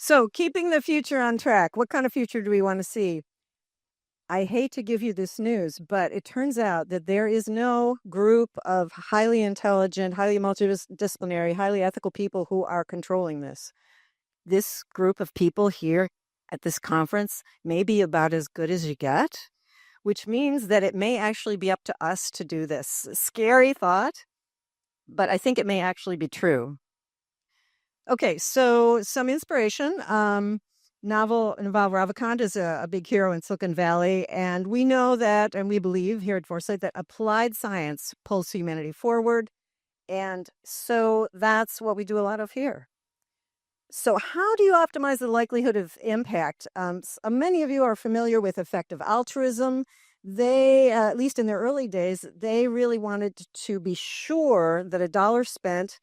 So, keeping the future on track, what kind of future do we want to see? I hate to give you this news, but it turns out that there is no group of highly intelligent, highly multidisciplinary, highly ethical people who are controlling this. This group of people here at this conference may be about as good as you get, which means that it may actually be up to us to do this. Scary thought, but I think it may actually be true. Okay, so some inspiration. Naval Ravikant is a big hero in Silicon Valley, and we know that, and we believe here at Foresight that applied science pulls humanity forward, and so that's what we do a lot of here. So, how do you optimize the likelihood of impact? Many of you are familiar with effective altruism. They, at least in their early days, they really wanted to be sure that a dollar spent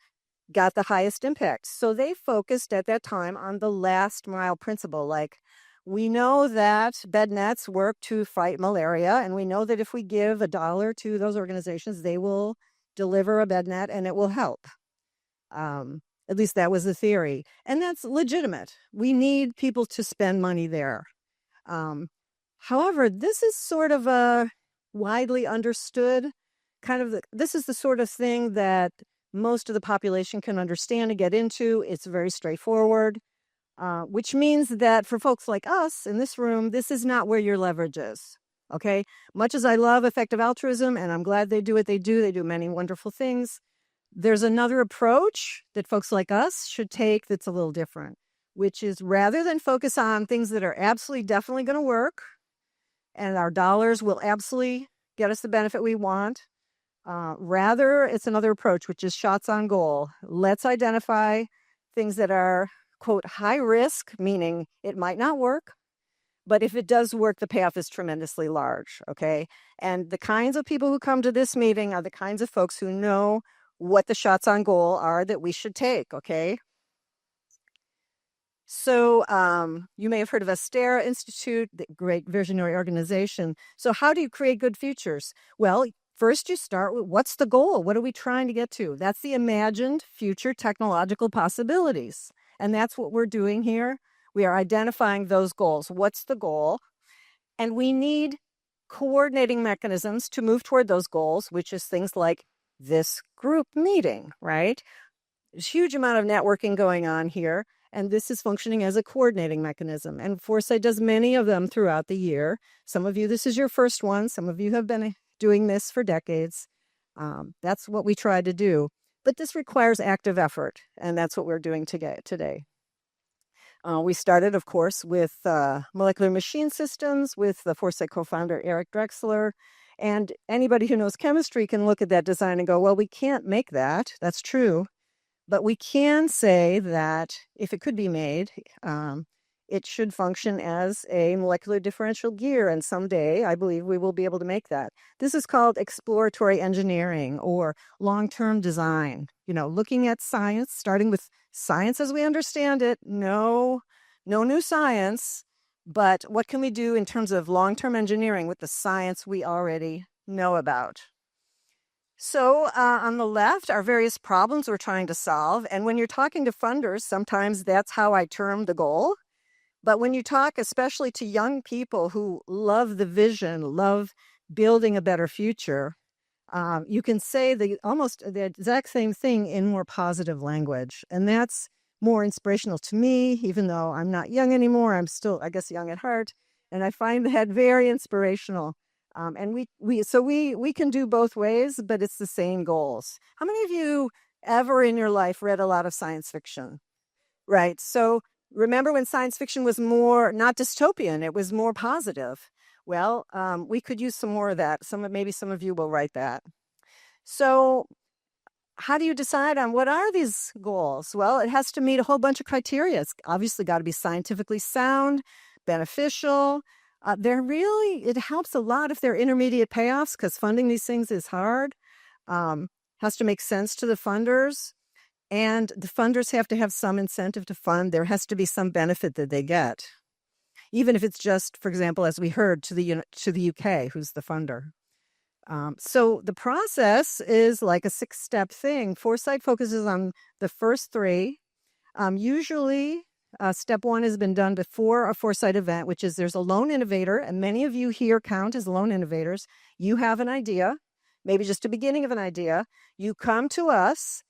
got the highest impact. So they focused at that time on the last mile principle. Like, we know that bed nets work to fight malaria, and we know that if we give a dollar to those organizations, they will deliver a bed net and it will help. At least that was the theory. And that's legitimate. We need people to spend money there. However, this is sort of a widely understood this is the sort of thing that most of the population can understand and get into. It's very straightforward, which means that for folks like us in this room, this is not where your leverage is. Okay. Much as I love effective altruism, and I'm glad they do what they do many wonderful things. There's another approach that folks like us should take that's a little different, which is rather than focus on things that are absolutely definitely going to work and our dollars will absolutely get us the benefit we want, rather, it's another approach, which is shots on goal. Let's identify things that are, quote, high risk, meaning it might not work, but if it does work, the payoff is tremendously large, okay? And the kinds of people who come to this meeting are the kinds of folks who know what the shots on goal are that we should take, okay? So you may have heard of Astera Institute, the great visionary organization. So how do you create good futures? Well, first you start with what's the goal? What are we trying to get to? That's the imagined future technological possibilities. And that's what we're doing here. We are identifying those goals. What's the goal? And we need coordinating mechanisms to move toward those goals, which is things like this group meeting, right? There's a huge amount of networking going on here, and this is functioning as a coordinating mechanism. And Foresight does many of them throughout the year. Some of you, this is your first one. Some of you have been doing this for decades. That's what we try to do. But this requires active effort, and that's what we're doing today. We started, of course, with molecular machine systems with the Foresight co-founder, Eric Drexler. And anybody who knows chemistry can look at that design and go, well, we can't make that. That's true. But we can say that if it could be made, it should function as a molecular differential gear. And someday, I believe we will be able to make that. This is called exploratory engineering or long-term design. You know, looking at science, starting with science as we understand it. No new science. But what can we do in terms of long-term engineering with the science we already know about? So on the left are various problems we're trying to solve. And when you're talking to funders, sometimes that's how I term the goal. But when you talk especially to young people who love the vision, love building a better future, you can say almost the exact same thing in more positive language. And that's more inspirational to me, even though I'm not young anymore. I'm still, I guess, young at heart. And I find that very inspirational. And we can do both ways, but it's the same goals. How many of you ever in your life read a lot of science fiction? Right. So remember when science fiction was more not dystopian, it was more positive. Well, we could use some more of that. Maybe some of you will write that. So how do you decide on what are these goals? Well, it has to meet a whole bunch of criteria. It's obviously got to be scientifically sound, beneficial. It helps a lot if they're intermediate payoffs because funding these things is hard. Has to make sense to the funders. And the funders have to have some incentive to fund. There has to be some benefit that they get. Even if it's just, for example, as we heard, to the UK, who's the funder. So the process is like a 6-step thing. Foresight focuses on the first 3. Usually Step one has been done before a Foresight event, which is there's a lone innovator, and many of you here count as lone innovators. You have an idea, maybe just a beginning of an idea. You come to us.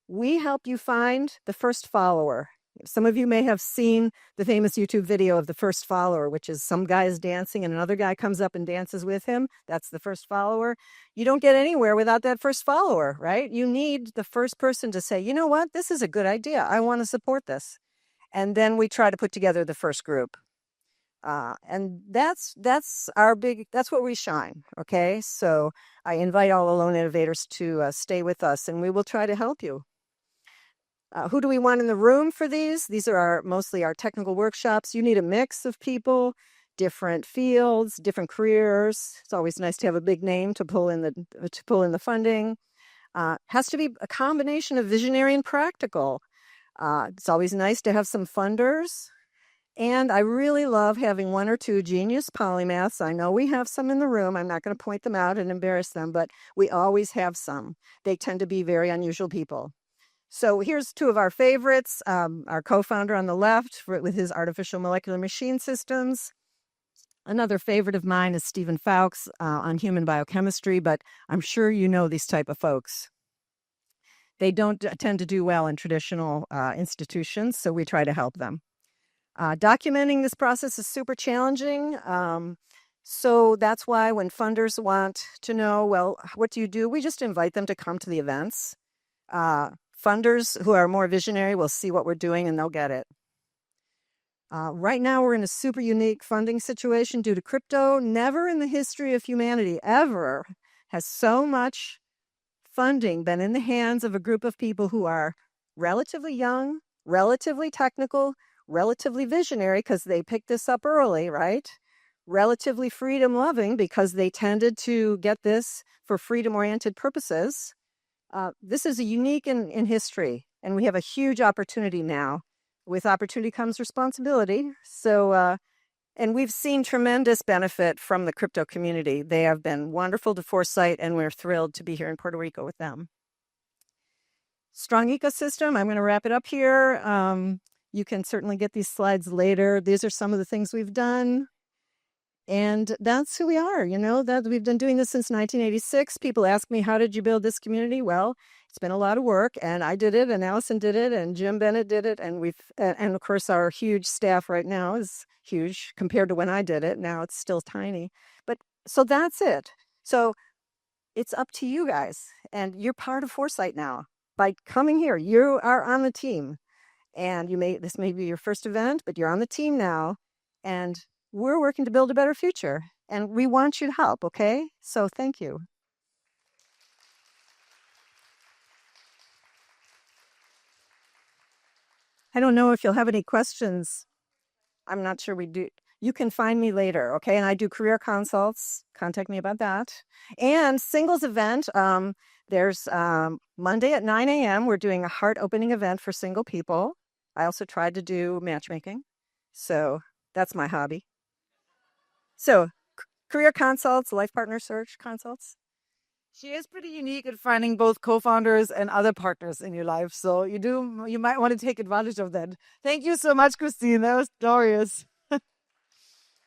We help you find the first follower. Some of you may have seen the famous YouTube video of the first follower, which is some guy is dancing and another guy comes up and dances with him. That's the first follower. You don't get anywhere without that first follower, right? You need the first person to say, you know what, this is a good idea. I want to support this. And then we try to put together the first group. And that's what we shine. Okay. So I invite all the lone innovators to stay with us and we will try to help you. Who do we want in the room for these? These are mostly our technical workshops. You need a mix of people, different fields, different careers. It's always nice to have a big name to pull in the funding. Has to be a combination of visionary and practical. It's always nice to have some funders. And I really love having one or two genius polymaths. I know we have some in the room. I'm not going to point them out and embarrass them, but we always have some. They tend to be very unusual people. So here's two of our favorites. Our co-founder on the left with his artificial molecular machine systems. Another favorite of mine is Stephen Fowkes on human biochemistry, but I'm sure you know these type of folks. They don't tend to do well in traditional institutions, so we try to help them. Documenting this process is super challenging. So that's why when funders want to know, well, what do you do? We just invite them to come to the events. Funders who are more visionary will see what we're doing and they'll get it. Right now, we're in a super unique funding situation due to crypto. Never in the history of humanity ever has so much funding been in the hands of a group of people who are relatively young, relatively technical, relatively visionary because they picked this up early, right? Relatively freedom loving because they tended to get this for freedom oriented purposes. This is a unique in history, and we have a huge opportunity now. With opportunity comes responsibility. So, and we've seen tremendous benefit from the crypto community. They have been wonderful to Foresight, and we're thrilled to be here in Puerto Rico with them. Strong ecosystem. I'm going to wrap it up here. You can certainly get these slides later. These are some of the things we've done. And that's who we are, that we've been doing this since 1986. People ask me, how did you build this community? Well, it's been a lot of work, and I did it, and Allison did it, and Jim Bennett did it, and and of course our huge staff right now is huge compared to when I did it. Now it's still tiny, but so that's it. So it's up to you guys, and you're part of Foresight now. By coming here, you are on the team, and this may be your first event, but you're on the team now, and we're working to build a better future, and we want you to help, okay? So thank you. I don't know if you'll have any questions. I'm not sure we do. You can find me later, okay? And I do career consults. Contact me about that. And singles event, there's Monday at 9 a.m. We're doing a heart opening event for single people. I also tried to do matchmaking. So that's my hobby. So career consults, life partner search consults. She is pretty unique at finding both co-founders and other partners in your life. So you might want to take advantage of that. Thank you so much, Christine. That was glorious.